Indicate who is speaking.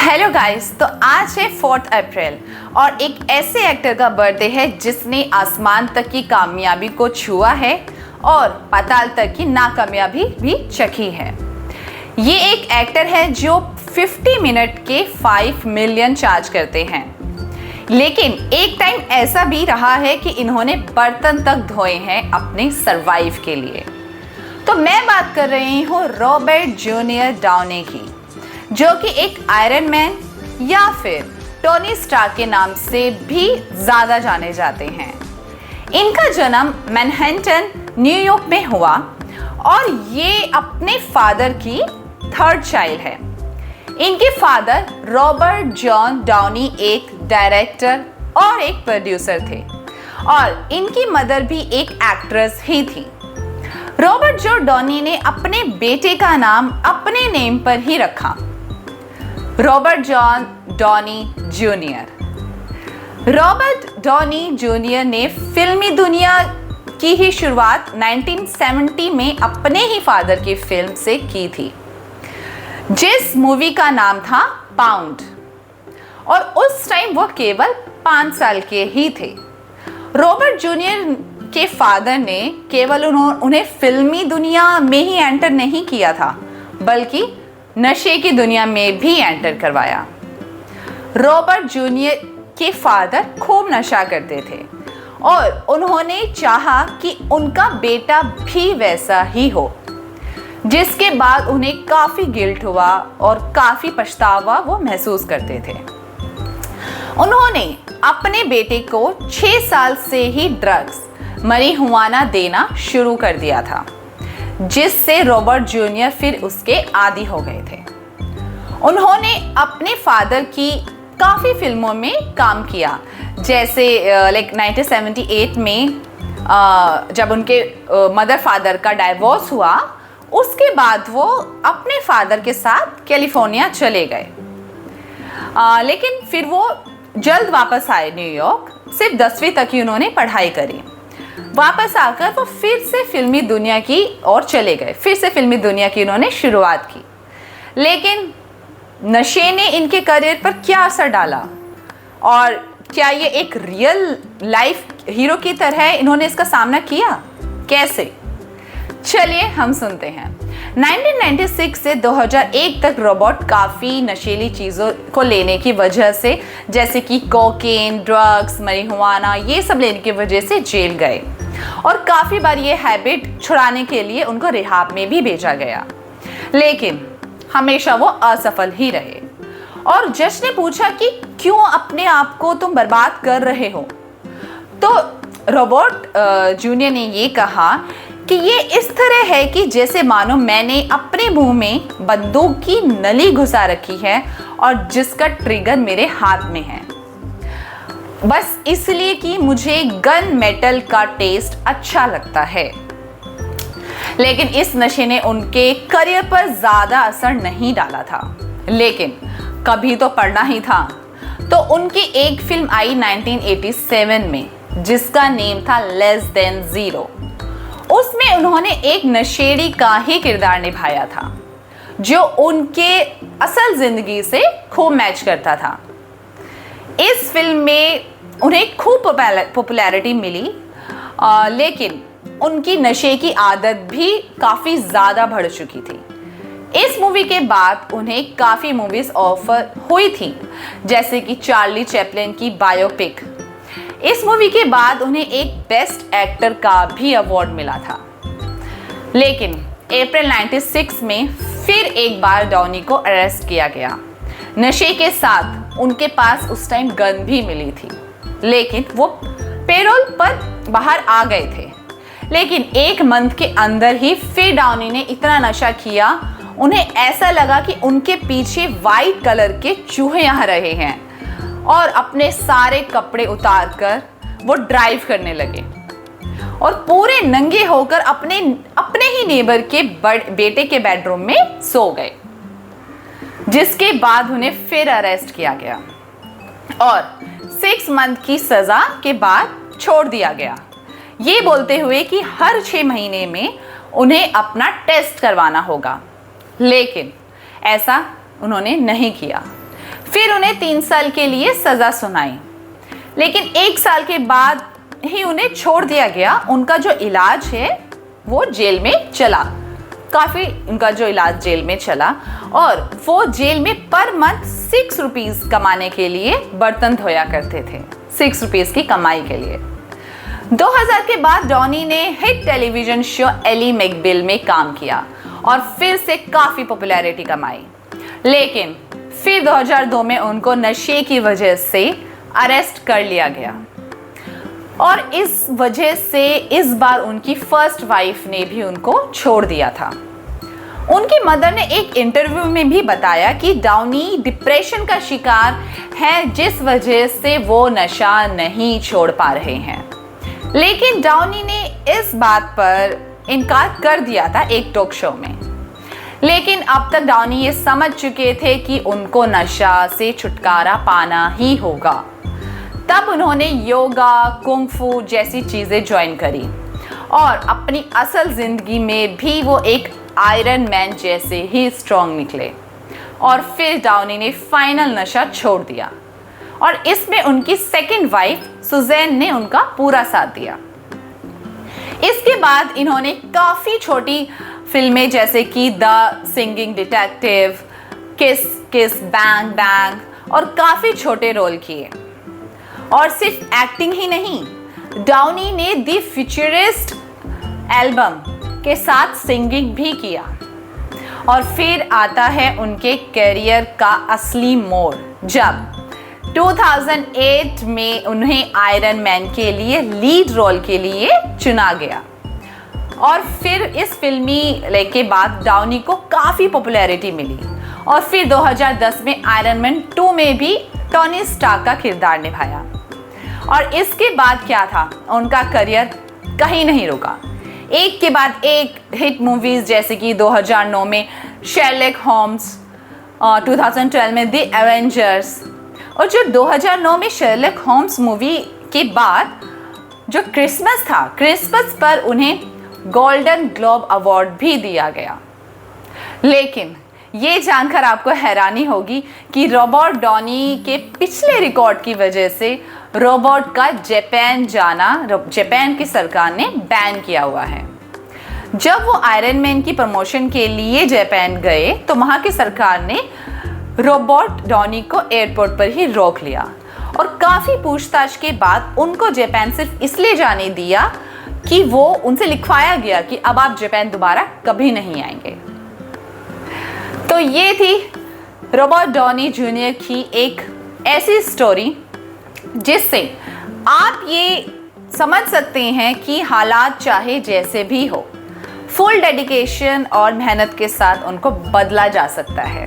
Speaker 1: Hello guys, तो आज है 4 अप्रैल और एक ऐसे एक्टर का बर्थडे है जिसने आसमान तक की कामयाबी को छुआ है और पाताल तक की नाकामयाबी भी चखी है। ये एक एक्टर है जो 50 मिनट के 5 मिलियन चार्ज करते हैं, लेकिन एक टाइम ऐसा भी रहा है कि इन्होंने बर्तन तक धोए हैं अपने सरवाइव के लिए। तो मैं बात कर रही हूँ रॉबर्ट जूनियर डाउनी की, जो कि एक आयरन मैन या फिर टोनी स्टार्क के नाम से भी ज़्यादा जाने जाते हैं। इनका जन्म मैनहट्टन, न्यूयॉर्क में हुआ और ये अपने फादर की 3rd चाइल्ड है। इनके फादर रॉबर्ट जॉन डाउनी एक डायरेक्टर और एक प्रोड्यूसर थे और इनकी मदर भी एक एक्ट्रेस ही थी। रॉबर्ट जॉन डाउनी ने अपने बेटे का नाम अपने नेम पर ही रखा, Robert John Downey Junior. Robert Downey Junior ने फिल्मी दुनिया की ही शुरुआत 1970 में अपने ही फादर की फिल्म से की थी, जिस मूवी का नाम था पाउंड, और उस टाइम वो केवल 5 साल के ही थे। रॉबर्ट जूनियर के फादर ने केवल उन्हें फिल्मी दुनिया में ही एंटर नहीं किया था, बल्कि नशे की दुनिया में भी एंटर करवाया। रॉबर्ट जूनियर के फादर खूब नशा करते थे और उन्होंने चाहा कि उनका बेटा भी वैसा ही हो, जिसके बाद उन्हें काफ़ी गिल्ट हुआ और काफ़ी पछतावा वो महसूस करते थे। उन्होंने अपने बेटे को 6 साल से ही ड्रग्स marijuana देना शुरू कर दिया था, जिससे रॉबर्ट जूनियर फिर उसके आदी हो गए थे। उन्होंने अपने फादर की काफ़ी फिल्मों में काम किया, जैसे 1978 में जब उनके मदर फादर का डाइवोर्स हुआ, उसके बाद वो अपने फादर के साथ कैलिफोर्निया चले गए, लेकिन फिर वो जल्द वापस आए न्यूयॉर्क। सिर्फ 10वीं तक ही उन्होंने पढ़ाई करी। वापस आकर वो फिर से फिल्मी दुनिया की ओर चले गए, फिर से फिल्मी दुनिया की उन्होंने शुरुआत की। लेकिन नशे ने इनके करियर पर क्या असर डाला और क्या ये एक रियल लाइफ हीरो की तरह इन्होंने इसका सामना किया, कैसे? चलिए हम सुनते हैं। 1996 से 2001 तक रॉबर्ट काफ़ी नशीली चीज़ों को लेने की वजह से, जैसे कि कोकेन, ड्रग्स, marijuana, ये सब लेने की वजह से जेल गए और काफ़ी बार ये हैबिट छुड़ाने के लिए उनको रिहाब में भी भेजा गया, लेकिन हमेशा वो असफल ही रहे। और जज ने पूछा कि क्यों अपने आप को तुम बर्बाद कर रहे हो, तो रॉबर्ट जूनियर ने ये कहा कि ये इस तरह है कि जैसे मानो मैंने अपने मुंह में बंदूक की नली घुसा रखी है और जिसका ट्रिगर मेरे हाथ में है, बस इसलिए कि मुझे गन मेटल का टेस्ट अच्छा लगता है। लेकिन इस नशे ने उनके करियर पर ज़्यादा असर नहीं डाला था, लेकिन कभी तो पढ़ना ही था। तो उनकी एक फिल्म आई 1987 में, जिसका नेम था लेस देन जीरो। उसमें उन्होंने एक नशेड़ी का ही किरदार निभाया था, जो उनके असल ज़िंदगी से खूब मैच करता था। इस फिल्म में उन्हें खूब पॉपुलैरिटी मिली, लेकिन उनकी नशे की आदत भी काफ़ी ज़्यादा बढ़ चुकी थी। इस मूवी के बाद उन्हें काफ़ी मूवीज़ ऑफर हुई थी, जैसे कि चार्ली चैपलिन की बायोपिक। इस मूवी के बाद उन्हें एक बेस्ट एक्टर का भी अवार्ड मिला था। लेकिन अप्रैल 96 में फिर एक बार डाउनी को अरेस्ट किया गया। नशे के साथ उनके पास उस टाइम गन भी मिली थी, लेकिन वो पेरोल पर बाहर आ गए थे। लेकिन 1 मंथ के अंदर ही फिर डाउनी ने इतना नशा किया, उन्हें ऐसा लगा कि उनके पीछे वाइट कलर के चूहे आ रहे हैं और अपने सारे कपड़े उतार कर वो ड्राइव करने लगे और पूरे नंगे होकर अपने ही नेबर के बेटे के बेडरूम में सो गए, जिसके बाद उन्हें फिर अरेस्ट किया गया और 6 मंथ की सज़ा के बाद छोड़ दिया गया, ये बोलते हुए कि हर 6 महीने में उन्हें अपना टेस्ट करवाना होगा। लेकिन ऐसा उन्होंने नहीं किया। फिर उन्हें 3 साल के लिए सजा सुनाई, लेकिन 1 साल के बाद ही उन्हें छोड़ दिया गया। उनका जो इलाज है वो जेल में चला, काफ़ी उनका जो इलाज जेल में चला, और वो जेल में पर मंथ 6 रुपीस कमाने के लिए बर्तन धोया करते थे, 6 रुपीस की कमाई के लिए। 2000 के बाद डॉनी ने hit television show Ally McBeal में काम किया और फिर से काफ़ी पॉपुलैरिटी कमाई, लेकिन फिर 2002 में उनको नशे की वजह से अरेस्ट कर लिया गया, और इस वजह से इस बार उनकी फर्स्ट वाइफ ने भी उनको छोड़ दिया था। उनकी मदर ने एक इंटरव्यू में भी बताया कि डाउनी डिप्रेशन का शिकार है, जिस वजह से वो नशा नहीं छोड़ पा रहे हैं। लेकिन डाउनी ने इस बात पर इनकार कर दिया था एक टॉक शो में। लेकिन अब तक डाउनी ये समझ चुके थे कि उनको नशा से छुटकारा पाना ही होगा। तब उन्होंने योगा, कुंग फू जैसी चीज़ें ज्वाइन करी, और अपनी असल ज़िंदगी में भी वो एक आयरन मैन जैसे ही स्ट्रॉन्ग निकले। और फिर डाउनी ने फाइनल नशा छोड़ दिया, और इसमें उनकी सेकंड वाइफ सुजैन ने उनका पूरा साथ दिया। इसके बाद इन्होंने काफ़ी छोटी फिल्में जैसे कि द सिंगिंग डिटेक्टिव, किस किस बैंग बैंग और काफ़ी छोटे रोल किए। और सिर्फ एक्टिंग ही नहीं, डाउनी ने द फ्यूचरिस्ट एल्बम के साथ सिंगिंग भी किया। और फिर आता है उनके करियर का असली मोड़, जब 2008 में उन्हें आयरन मैन के लिए लीड रोल के लिए चुना गया। और फिर इस फिल्मी के बाद डाउनी को काफ़ी पॉपुलैरिटी मिली, और फिर 2010 में आयरन मैन 2 में भी टोनी स्टार्क का किरदार निभाया। और इसके बाद क्या था, उनका करियर कहीं नहीं रुका, एक के बाद एक हिट मूवीज़ जैसे कि 2009 में शेरलॉक होम्स, 2012 में द एवेंजर्स, और जो 2009 में शेरलॉक होम्स मूवी के बाद जो क्रिसमस था, क्रिसमस पर उन्हें गोल्डन ग्लोब अवार्ड भी दिया गया। लेकिन ये जानकर आपको हैरानी होगी कि रॉबर्ट डॉनी के पिछले रिकॉर्ड की वजह से रॉबर्ट का जापान की सरकार ने बैन किया हुआ है। जब वो आयरन मैन की प्रमोशन के लिए जापान गए तो वहाँ की सरकार ने रॉबर्ट डॉनी को एयरपोर्ट पर ही रोक लिया, और काफ़ी पूछताछ के बाद उनको जापान सिर्फ इसलिए जाने दिया कि वो उनसे लिखवाया गया कि अब आप जापान दोबारा कभी नहीं आएंगे। तो ये थी रॉबर्ट डॉनी जूनियर की एक ऐसी स्टोरी जिससे आप ये समझ सकते हैं कि हालात चाहे जैसे भी हो, फुल डेडिकेशन और मेहनत के साथ उनको बदला जा सकता है।